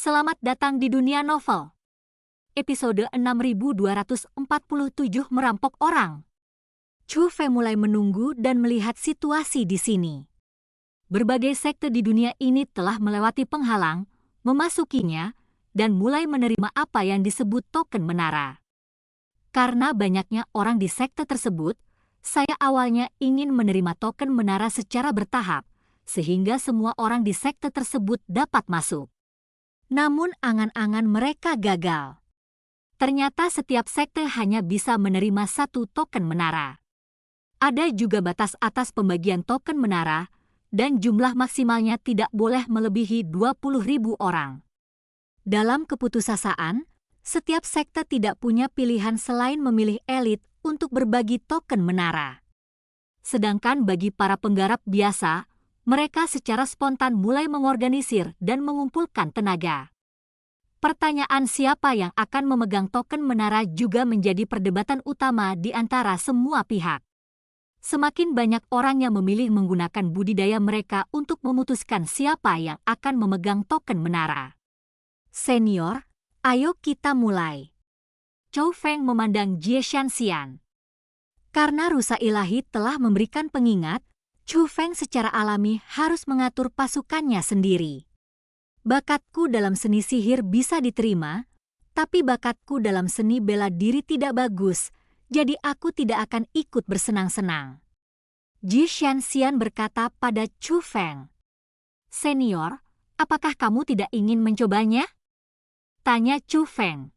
Selamat datang di dunia novel. Episode 6247 Merampok Orang. Chu Feng mulai menunggu dan melihat situasi di sini. Berbagai sekte di dunia ini telah melewati penghalang, memasukinya, dan mulai menerima apa yang disebut token menara. Karena banyaknya orang di sekte tersebut, saya awalnya ingin menerima token menara secara bertahap, sehingga semua orang di sekte tersebut dapat masuk. Namun angan-angan mereka gagal. Ternyata setiap sekte hanya bisa menerima satu token menara. Ada juga batas atas pembagian token menara, dan jumlah maksimalnya tidak boleh melebihi 20.000 orang. Dalam keputusasaan, setiap sekte tidak punya pilihan selain memilih elit untuk berbagi token menara. Sedangkan bagi para penggarap biasa, mereka secara spontan mulai mengorganisir dan mengumpulkan tenaga. Pertanyaan siapa yang akan memegang token menara juga menjadi perdebatan utama di antara semua pihak. Semakin banyak orang yang memilih menggunakan budidaya mereka untuk memutuskan siapa yang akan memegang token menara. Senior, ayo kita mulai. Chu Feng memandang Jie Shanxian. Karena rusa ilahi telah memberikan pengingat, Chu Feng secara alami harus mengatur pasukannya sendiri. Bakatku dalam seni sihir bisa diterima, tapi bakatku dalam seni bela diri tidak bagus, jadi aku tidak akan ikut bersenang-senang. Jie Shanxian berkata pada Chu Feng. Senior, apakah kamu tidak ingin mencobanya? Tanya Chu Feng.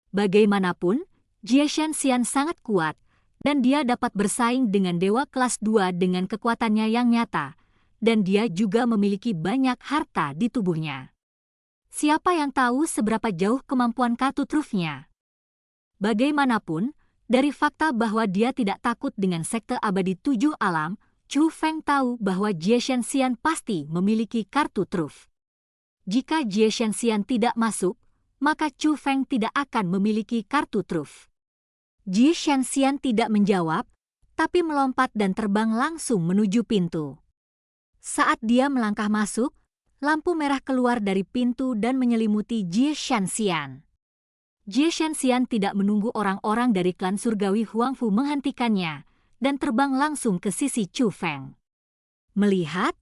Bagaimanapun, Jie Shanxian sangat kuat, dan dia dapat bersaing dengan dewa kelas 2 dengan kekuatannya yang nyata, dan dia juga memiliki banyak harta di tubuhnya. Siapa yang tahu seberapa jauh kemampuan kartu trufnya? Bagaimanapun, dari fakta bahwa dia tidak takut dengan sekte abadi 7 alam, Chu Feng tahu bahwa Jie Shanxian pasti memiliki kartu truf. Jika Jie Shanxian tidak masuk, maka Chu Feng tidak akan memiliki kartu truf. Jie Shanxian tidak menjawab, tapi melompat dan terbang langsung menuju pintu. Saat dia melangkah masuk, lampu merah keluar dari pintu dan menyelimuti Jie Shanxian. Jie Shanxian tidak menunggu orang-orang dari klan surgawi Huangfu menghentikannya, dan terbang langsung ke sisi Chu Feng. Melihat,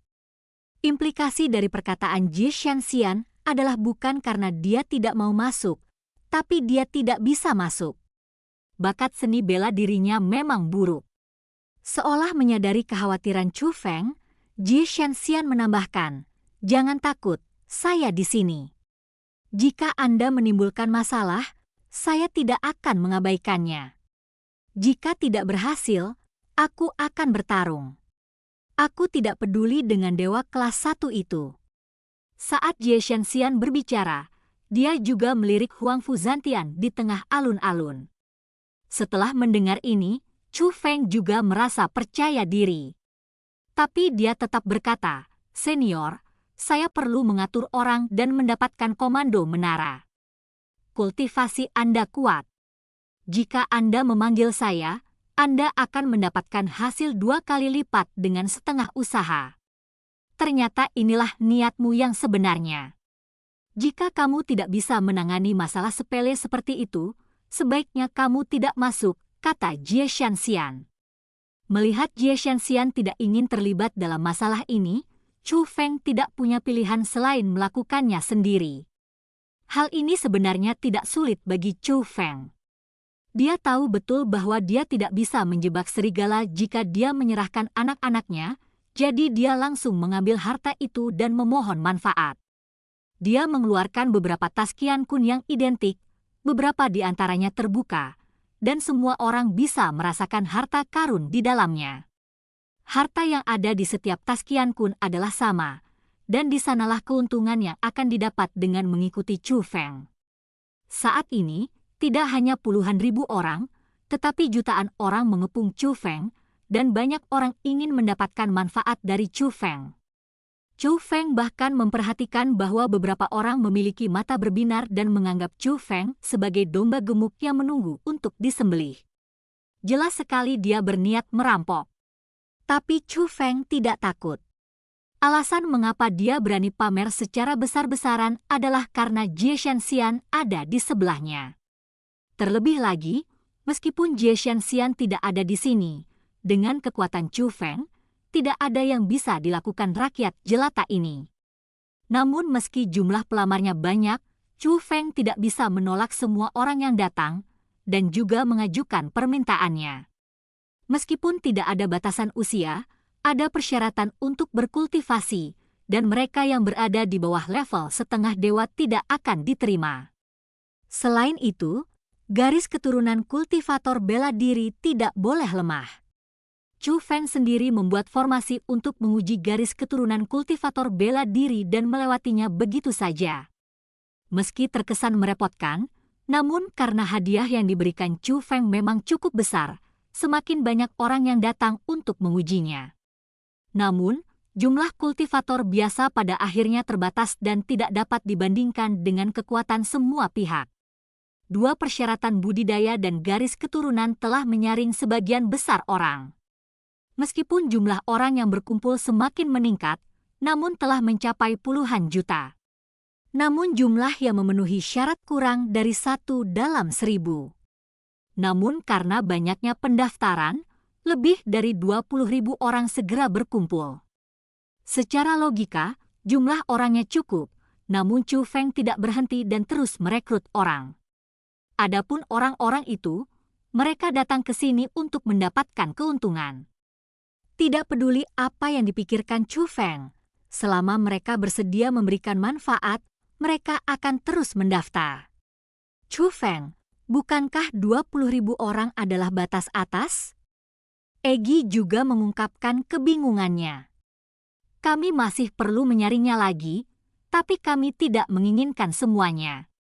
implikasi dari perkataan Jie Shanxian adalah bukan karena dia tidak mau masuk, tapi dia tidak bisa masuk. Bakat seni bela dirinya memang buruk. Seolah menyadari kekhawatiran Chu Feng, Jie Shanxian menambahkan, "Jangan takut, saya di sini. Jika Anda menimbulkan masalah, saya tidak akan mengabaikannya. Jika tidak berhasil, aku akan bertarung. Aku tidak peduli dengan dewa kelas 1 itu." Saat Jie Shanxian berbicara, dia juga melirik Huangfu Zantian di tengah alun-alun. Setelah mendengar ini, Chu Feng juga merasa percaya diri. Tapi dia tetap berkata, "Senior, saya perlu mengatur orang dan mendapatkan komando menara. Kultivasi Anda kuat. Jika Anda memanggil saya, Anda akan mendapatkan hasil 2 kali lipat dengan setengah usaha. Ternyata inilah niatmu yang sebenarnya. Jika kamu tidak bisa menangani masalah sepele seperti itu, sebaiknya kamu tidak masuk," kata Jie Shanxian. Melihat Jie Shanxian tidak ingin terlibat dalam masalah ini, Chu Feng tidak punya pilihan selain melakukannya sendiri. Hal ini sebenarnya tidak sulit bagi Chu Feng. Dia tahu betul bahwa dia tidak bisa menjebak serigala jika dia menyerahkan anak-anaknya, jadi dia langsung mengambil harta itu dan memohon manfaat. Dia mengeluarkan beberapa tas Qian Kun yang identik, beberapa di antaranya terbuka, dan semua orang bisa merasakan harta karun di dalamnya. Harta yang ada di setiap tas Qian Kun adalah sama, dan di sanalah keuntungan yang akan didapat dengan mengikuti Chu Feng. Saat ini, tidak hanya puluhan ribu orang, tetapi jutaan orang mengepung Chu Feng, dan banyak orang ingin mendapatkan manfaat dari Chu Feng. Chu Feng bahkan memperhatikan bahwa beberapa orang memiliki mata berbinar dan menganggap Chu Feng sebagai domba gemuk yang menunggu untuk disembelih. Jelas sekali dia berniat merampok. Tapi Chu Feng tidak takut. Alasan mengapa dia berani pamer secara besar-besaran adalah karena Jie Shanxian ada di sebelahnya. Terlebih lagi, meskipun Jie Shanxian tidak ada di sini, dengan kekuatan Chu Feng, tidak ada yang bisa dilakukan rakyat jelata ini. Namun meski jumlah pelamarnya banyak, Chu Feng tidak bisa menolak semua orang yang datang dan juga mengajukan permintaannya. Meskipun tidak ada batasan usia, ada persyaratan untuk berkultivasi, dan mereka yang berada di bawah level setengah dewa tidak akan diterima. Selain itu, garis keturunan kultivator bela diri tidak boleh lemah. Chu Feng sendiri membuat formasi untuk menguji garis keturunan kultivator bela diri dan melewatinya begitu saja. Meski terkesan merepotkan, namun karena hadiah yang diberikan Chu Feng memang cukup besar, semakin banyak orang yang datang untuk mengujinya. Namun, jumlah kultivator biasa pada akhirnya terbatas dan tidak dapat dibandingkan dengan kekuatan semua pihak. Dua persyaratan budidaya dan garis keturunan telah menyaring sebagian besar orang. Meskipun jumlah orang yang berkumpul semakin meningkat, namun telah mencapai puluhan juta. Namun jumlah yang memenuhi syarat kurang dari 1 dalam 1000. Namun karena banyaknya pendaftaran, lebih dari 20.000 orang segera berkumpul. Secara logika, jumlah orangnya cukup, namun Chu Feng tidak berhenti dan terus merekrut orang. Adapun orang-orang itu, mereka datang ke sini untuk mendapatkan keuntungan. Tidak peduli apa yang dipikirkan Chu Feng, selama mereka bersedia memberikan manfaat, mereka akan terus mendaftar. Chu Feng, bukankah 20.000 orang adalah batas atas? Egi juga mengungkapkan kebingungannya. Kami masih perlu menyaringnya lagi, tapi kami tidak menginginkan semuanya,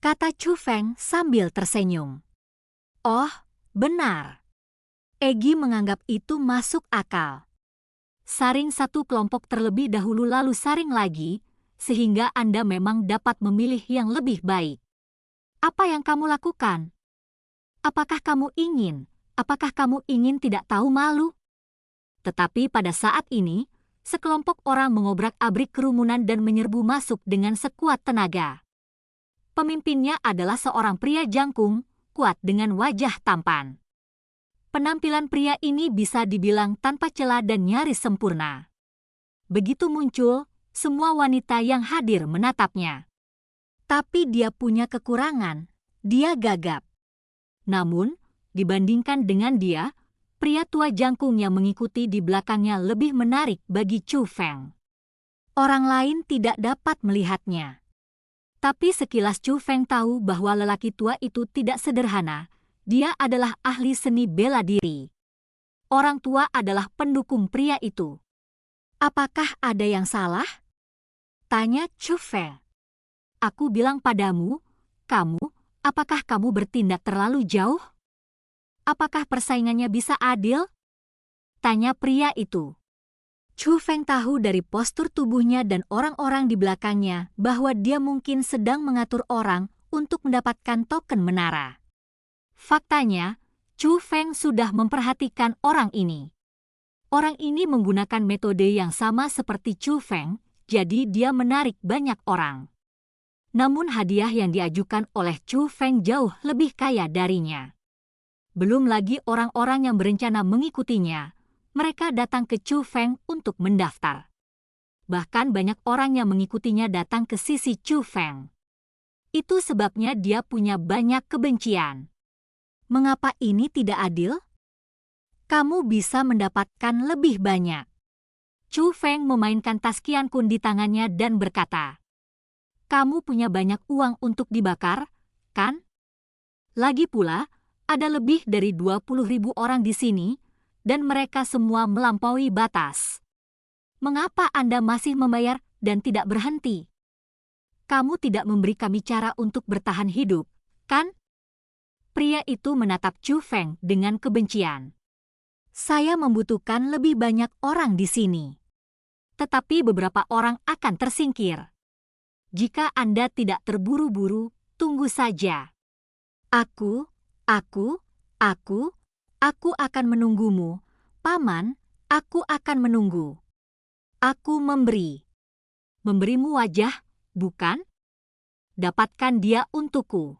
kata Chu Feng sambil tersenyum. Oh, benar. Egi menganggap itu masuk akal. Saring satu kelompok terlebih dahulu lalu saring lagi, sehingga Anda memang dapat memilih yang lebih baik. Apa yang kamu lakukan? Apakah kamu ingin tidak tahu malu? Tetapi pada saat ini, sekelompok orang mengobrak-abrik kerumunan dan menyerbu masuk dengan sekuat tenaga. Pemimpinnya adalah seorang pria jangkung, kuat dengan wajah tampan. Penampilan pria ini bisa dibilang tanpa celah dan nyaris sempurna. Begitu muncul, semua wanita yang hadir menatapnya. Tapi dia punya kekurangan, dia gagap. Namun, dibandingkan dengan dia, pria tua jangkung yang mengikuti di belakangnya lebih menarik bagi Chu Feng. Orang lain tidak dapat melihatnya. Tapi sekilas Chu Feng tahu bahwa lelaki tua itu tidak sederhana. Dia adalah ahli seni bela diri. Orang tua adalah pendukung pria itu. Apakah ada yang salah? Tanya Chu Feng. Aku bilang padamu, apakah kamu bertindak terlalu jauh? Apakah persaingannya bisa adil? Tanya pria itu. Chu Feng tahu dari postur tubuhnya dan orang-orang di belakangnya bahwa dia mungkin sedang mengatur orang untuk mendapatkan token menara. Faktanya, Chu Feng sudah memperhatikan orang ini. Orang ini menggunakan metode yang sama seperti Chu Feng, jadi dia menarik banyak orang. Namun hadiah yang diajukan oleh Chu Feng jauh lebih kaya darinya. Belum lagi orang-orang yang berencana mengikutinya, mereka datang ke Chu Feng untuk mendaftar. Bahkan banyak orang yang mengikutinya datang ke sisi Chu Feng. Itu sebabnya dia punya banyak kebencian. Mengapa ini tidak adil? Kamu bisa mendapatkan lebih banyak. Chu Feng memainkan tas Qian Kun di tangannya dan berkata, kamu punya banyak uang untuk dibakar, kan? Lagi pula, ada lebih dari 20.000 orang di sini, dan mereka semua melampaui batas. Mengapa Anda masih membayar dan tidak berhenti? Kamu tidak memberi kami cara untuk bertahan hidup, kan? Pria itu menatap Chu Feng dengan kebencian. Saya membutuhkan lebih banyak orang di sini. Tetapi beberapa orang akan tersingkir. Jika Anda tidak terburu-buru, tunggu saja. Aku akan menunggumu, Paman, aku akan menunggu. Aku memberi. Memberimu wajah, bukan? Dapatkan dia untukku.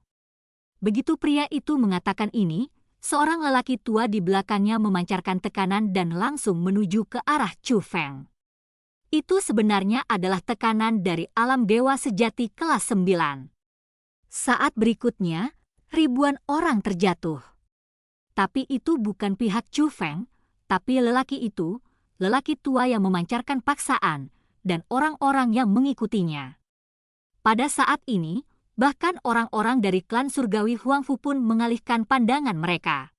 Begitu pria itu mengatakan ini, seorang lelaki tua di belakangnya memancarkan tekanan dan langsung menuju ke arah Chu Feng. Itu sebenarnya adalah tekanan dari alam dewa sejati kelas 9. Saat berikutnya, ribuan orang terjatuh. Tapi itu bukan pihak Chu Feng, tapi lelaki itu, lelaki tua yang memancarkan paksaan, dan orang-orang yang mengikutinya. Pada saat ini, bahkan orang-orang dari klan surgawi Huangfu pun mengalihkan pandangan mereka.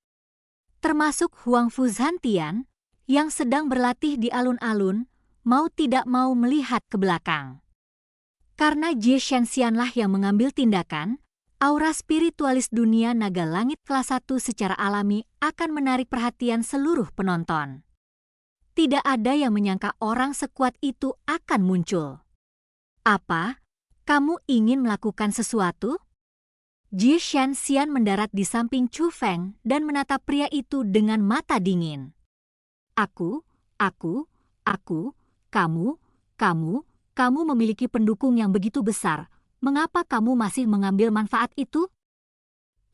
Termasuk Huangfu Zhantian, yang sedang berlatih di alun-alun, mau tidak mau melihat ke belakang. Karena Jie Shenxianlah yang mengambil tindakan, aura spiritualis dunia naga langit kelas 1 secara alami akan menarik perhatian seluruh penonton. Tidak ada yang menyangka orang sekuat itu akan muncul. Apa? Kamu ingin melakukan sesuatu? Jie Shenxian mendarat di samping Chu Feng dan menatap pria itu dengan mata dingin. Aku, kamu memiliki pendukung yang begitu besar. Mengapa kamu masih mengambil manfaat itu?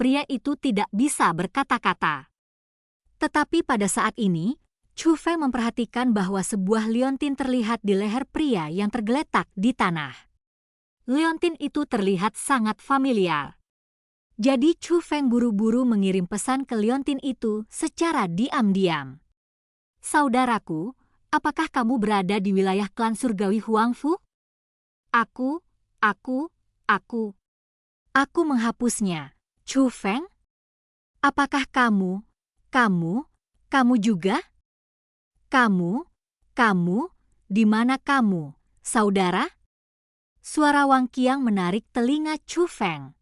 Pria itu tidak bisa berkata-kata. Tetapi pada saat ini, Chu Feng memperhatikan bahwa sebuah liontin terlihat di leher pria yang tergeletak di tanah. Liontin itu terlihat sangat familiar. Jadi Chu Feng buru-buru mengirim pesan ke liontin itu secara diam-diam. Saudaraku, apakah kamu berada di wilayah klan surgawi Huangfu? Aku menghapusnya. Chu Feng? Apakah kamu juga? Di mana kamu, saudara? Suara Wang Qiang menarik telinga Chu Feng.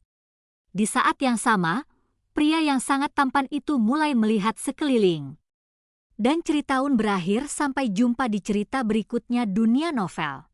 Di saat yang sama, pria yang sangat tampan itu mulai melihat sekeliling. Dan ceritaun berakhir sampai jumpa di cerita berikutnya dunia novel.